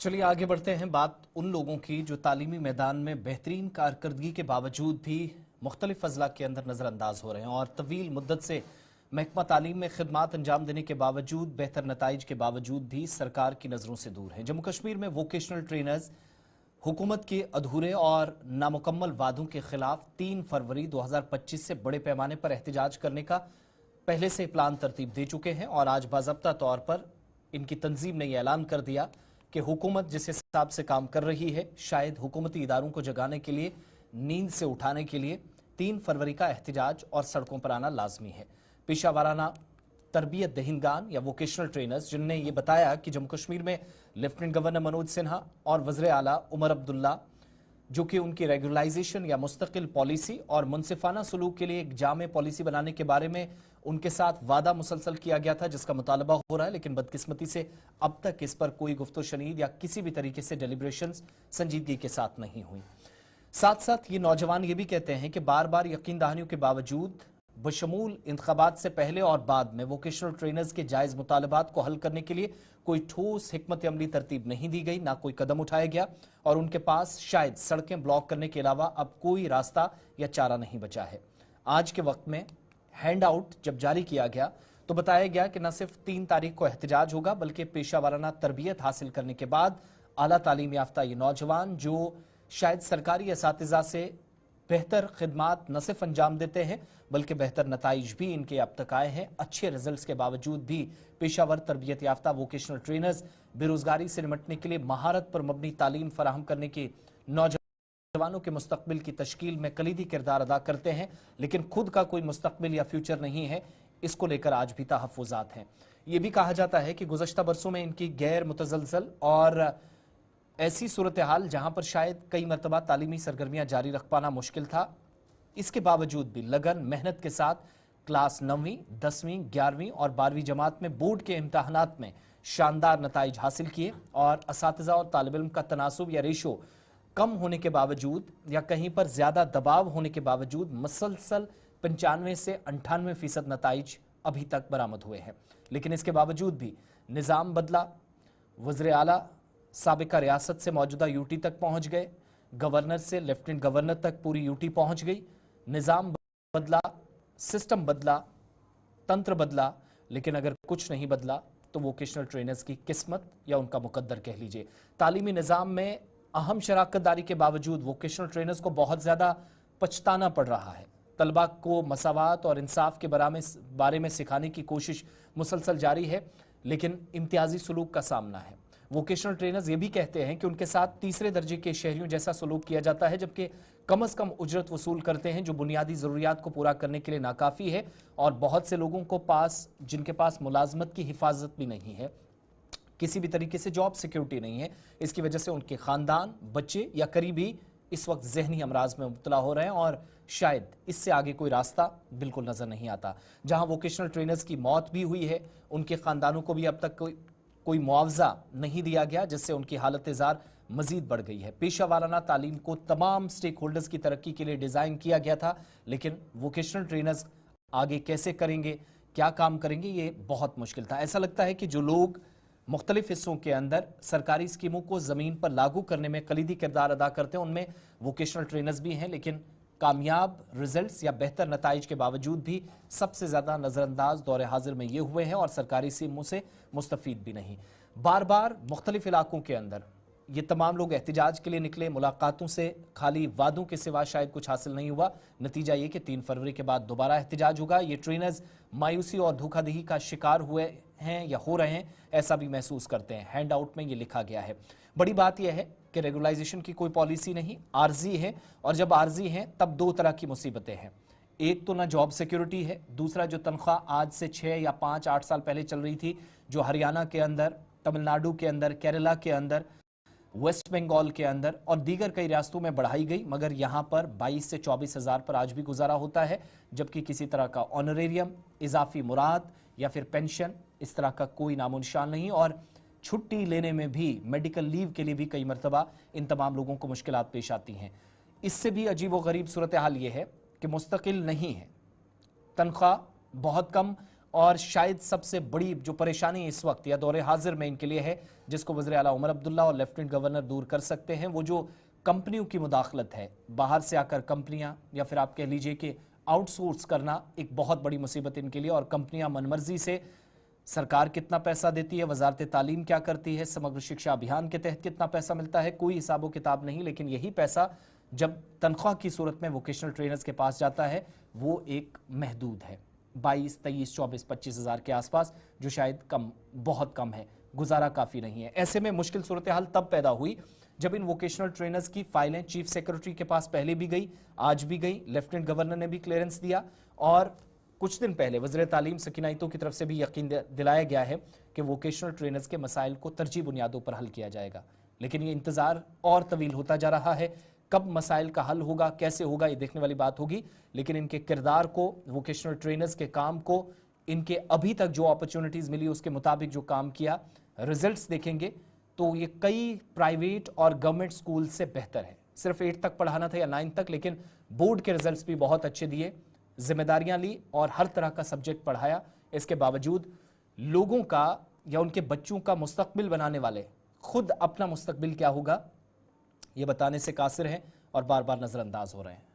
चलिए आगे बढ़ते हैं। बात उन लोगों की जो तालीमी मैदान में बेहतरीन कारकर्दगी के बावजूद भी मुख्तलिफ अजला के अंदर नज़रअंदाज हो रहे हैं और तवील मुद्दत से महकमा तालीम में खिदमात अंजाम देने के बावजूद, बेहतर नताइज के बावजूद भी सरकार की नज़रों से दूर हैं। जम्मू कश्मीर में वोकेशनल ट्रेनर्स हुकूमत के अधूरे और नामुकम्मल वादों के खिलाफ 3 फरवरी 2025 से बड़े पैमाने पर एहतजाज करने का पहले से प्लान तरतीब दे चुके हैं और आज बाज़ाब्ता तौर पर इनकी तंजीम ने यह ऐलान कर दिया कि हुकूमत जिस हिसाब से काम कर रही है, शायद हुकूमती इदारों को जगाने के लिए, नींद से उठाने के लिए 3 फरवरी का एहतजाज और सड़कों पर आना लाजमी है। पेशा वाराना तरबियत दहिंदगान या वोकेशनल ट्रेनर्स जिनने ये बताया कि जम्मू कश्मीर में लेफ्टिनेंट गवर्नर मनोज सिन्हा और वज़ीर आला उमर अब्दुल्ला, जो कि उनकी रेगुलराइजेशन या मुस्तकिल पॉलिसी और मुनसिफाना सलूक के लिए एक जामे पॉलिसी बनाने के बारे में उनके साथ वादा मुसलसल किया गया था, जिसका मुतालबा हो रहा है, लेकिन बदकिस्मती से अब तक इस पर कोई गुफ्तो शनीद या किसी भी तरीके से डेलिब्रेशंस संजीदगी के साथ नहीं हुई। साथ साथ ये नौजवान ये भी कहते हैं कि बार बार यकीन दहानियों के बावजूद बशमूल इंतखाबात से पहले और बाद में वोकेशनल ट्रेनर्स के जायज मुतालबात को हल करने के लिए कोई ठोस हिकमत अमली तरतीब नहीं दी गई, ना कोई कदम उठाया गया और उनके पास शायद सड़कें ब्लॉक करने के अलावा अब कोई रास्ता या चारा नहीं बचा है। आज के वक्त में हैंड आउट जब जारी किया गया तो बताया गया कि न सिर्फ 3 तारीख को एहतजाज होगा, बल्कि पेशा वाराना तरबियत हासिल करने के बाद आला तालीम याफ्ता ये नौजवान जो शायद सरकारी असातिज़ा से बेहतर खिदमात न सिर्फ अंजाम देते हैं बल्कि बेहतर नताइज भी इनके अब तक आए हैं। अच्छे रिजल्ट्स के बावजूद भी पेशावर तरबियत याफ्ता वोकेशनल ट्रेनर्स बेरोजगारी से निपटने के लिए महारत पर मबनी तालीम फराहम करने की नौजवानों के मुस्तकबिल की तश्कील में कलीदी किरदार अदा करते हैं, लेकिन खुद का कोई मुस्तकबिल या फ्यूचर नहीं है। इसको लेकर आज भी तहफ़्फ़ुज़ात हैं। ये भी कहा जाता है कि गुज़श्ता बरसों में इनकी गैर मुतज़लज़ल और ऐसी सूरत हाल जहां पर शायद कई मरतबा तालीमी सरगर्मियां जारी रख पाना मुश्किल था, इसके बावजूद भी लगन मेहनत के साथ क्लास 9वीं, 10वीं, 11वीं और 12वीं जमात में बोर्ड के इम्तहानात में शानदार नताइज हासिल किए और असातिज़ा और तालिब इल्म का तनासुब या रेशो कम होने के बावजूद या कहीं पर ज़्यादा दबाव होने के बावजूद मुसलसल 95 से 98% नताइज अभी तक बरामद हुए हैं। लेकिन इसके बावजूद भी निज़ाम बदला, वज़ीर आला साबिका रियासत से मौजूदा यूटी तक पहुंच गए, गवर्नर से लेफ्टिनेंट गवर्नर तक पूरी यूटी पहुंच गई, निज़ाम बदला, सिस्टम बदला, तंत्र बदला, लेकिन अगर कुछ नहीं बदला तो वोकेशनल ट्रेनर्स की किस्मत या उनका मुकद्दर कह लीजिए। तालीमी निज़ाम में अहम शराकतदारी के बावजूद वोकेशनल ट्रेनर्स को बहुत ज़्यादा पछताना पड़ रहा है। तलबा को मसावात और इंसाफ के बारे में सिखाने की कोशिश मुसलसल जारी है, लेकिन इम्तियाजी सलूक का सामना है। वोकेशनल ट्रेनर्स ये भी कहते हैं कि उनके साथ तीसरे दर्जे के शहरियों जैसा सलूक किया जाता है, जबकि कम से कम उजरत वसूल करते हैं जो बुनियादी ज़रूरियात को पूरा करने के लिए नाकाफ़ी है और बहुत से लोगों को पास जिनके पास मुलाजमत की हिफाजत भी नहीं है, किसी भी तरीके से जॉब सिक्योरिटी नहीं है। इसकी वजह से उनके ख़ानदान, बच्चे या करीबी इस वक्त जहनी अमराज में मुब्तला हो रहे हैं और शायद इससे आगे कोई रास्ता बिल्कुल नज़र नहीं आता। जहाँ वोकेशनल ट्रेनर्स की मौत भी हुई है, उनके ख़ानदानों को भी अब तक कोई मुआवजा नहीं दिया गया, जिससे उनकी हालत ज़ार मजीद बढ़ गई है। पेशा वाराना तालीम को तमाम स्टेक होल्डर्स की तरक्की के लिए डिज़ाइन किया गया था, लेकिन वोकेशनल ट्रेनर्स आगे कैसे करेंगे, क्या काम करेंगे, ये बहुत मुश्किल था। ऐसा लगता है कि जो लोग मुख्तलिफ हिस्सों के अंदर सरकारी स्कीमों को ज़मीन पर लागू करने में कलीदी किरदार अदा करते हैं, उनमें वोकेशनल ट्रेनर्स भी हैं, लेकिन कामयाब रिजल्ट्स या बेहतर नताइज के बावजूद भी सबसे ज़्यादा नज़रअंदाज दौरे हाजिर में ये हुए हैं और सरकारी स्कीमों से मुस्तफ़ीद भी नहीं। बार बार मुख्तलिफ इलाकों के अंदर ये तमाम लोग एहतजाज के लिए निकले, मुलाकातों से खाली वादों के सिवा शायद कुछ हासिल नहीं हुआ। नतीजा ये कि 3 फरवरी के बाद दोबारा एहतजाज होगा। ये ट्रेनर्स मायूसी और धोखाधड़ी का शिकार हुए हैं या हो रहे हैं, ऐसा भी महसूस करते हैं। हैंड आउट में ये लिखा गया है। बड़ी बात यह है कि रेगुलराइजेशन की कोई पॉलिसी नहीं, आर्जी है, और जब आर्जी है तब 2 तरह की मुसीबतें हैं। एक तो ना जॉब सिक्योरिटी है, दूसरा जो तनख्वाह आज से 6 या 5, 8 साल पहले चल रही थी, जो हरियाणा के अंदर, तमिलनाडु के अंदर, केरला के अंदर, वेस्ट बंगाल के अंदर और दीगर कई रियासतों में बढ़ाई गई, मगर यहाँ पर 22 से 24 हज़ार पर आज भी गुजारा होता है, जबकि किसी तरह का ऑनरेरियम, इजाफी मुराद या फिर पेंशन इस तरह का कोई नामो निशान नहीं। और छुट्टी लेने में भी, मेडिकल लीव के लिए भी कई मरतबा इन तमाम लोगों को मुश्किलात पेश आती हैं। इससे भी अजीब व गरीब सूरत हाल ये है कि मुस्तकिल नहीं है, तनख्वाह बहुत कम और शायद सबसे बड़ी जो परेशानी इस वक्त या दौरे हाजिर में इनके लिए है, जिसको वज़ीर आला उमर अब्दुल्ला और लेफ्टिनेंट गवर्नर दूर कर सकते हैं, वो जो कंपनियों की मुदाखलत है, बाहर से आकर कंपनियां या फिर आप कह लीजिए कि आउटसोर्स करना एक बहुत बड़ी मुसीबत इनके लिए। और कंपनियां मनमर्जी से, सरकार कितना पैसा देती है, वजारत तालीम क्या करती है, समग्र शिक्षा अभियान के तहत कितना पैसा मिलता है, कोई हिसाबो किताब नहीं, लेकिन यही पैसा जब तनख्वाह की सूरत में वोकेशनल ट्रेनर्स के पास जाता है वो एक महदूद है, 22, 23, 24, 25 हज़ार के आसपास, जो शायद कम, बहुत कम है, गुजारा काफ़ी नहीं है। ऐसे में मुश्किल सूरत हाल तब पैदा हुई जब इन वोकेशनल ट्रेनर्स की फाइलें चीफ सेक्रेटरी के पास पहले भी गई, आज भी गई, लेफ्टिनेंट गवर्नर ने भी क्लियरेंस दिया और कुछ दिन पहले वज़ीर तालीम सकीना ईतो की तरफ से भी यकीन दिलाया गया है कि वोकेशनल ट्रेनर्स के मसाइल को तरजीह बुनियादों पर हल किया जाएगा। लेकिन ये इंतज़ार और तवील होता जा रहा है, कब मसाइल का हल होगा, कैसे होगा, ये देखने वाली बात होगी। लेकिन इनके किरदार को, वोकेशनल ट्रेनर्स के काम को, इनके अभी तक जो अपॉर्चुनिटीज़ मिली उसके मुताबिक जो काम किया, रिजल्ट्स देखेंगे तो ये कई प्राइवेट और गवर्नमेंट स्कूल से बेहतर है। सिर्फ 8 तक पढ़ाना था या 9 तक, लेकिन बोर्ड के रिजल्ट्स भी बहुत अच्छे दिए, जिम्मेदारियां ली और हर तरह का सब्जेक्ट पढ़ाया। इसके बावजूद लोगों का या उनके बच्चों का मुस्तकबिल बनाने वाले खुद अपना मुस्तकबिल क्या होगा ये बताने से कासिर हैं और बार बार नजरअंदाज हो रहे हैं।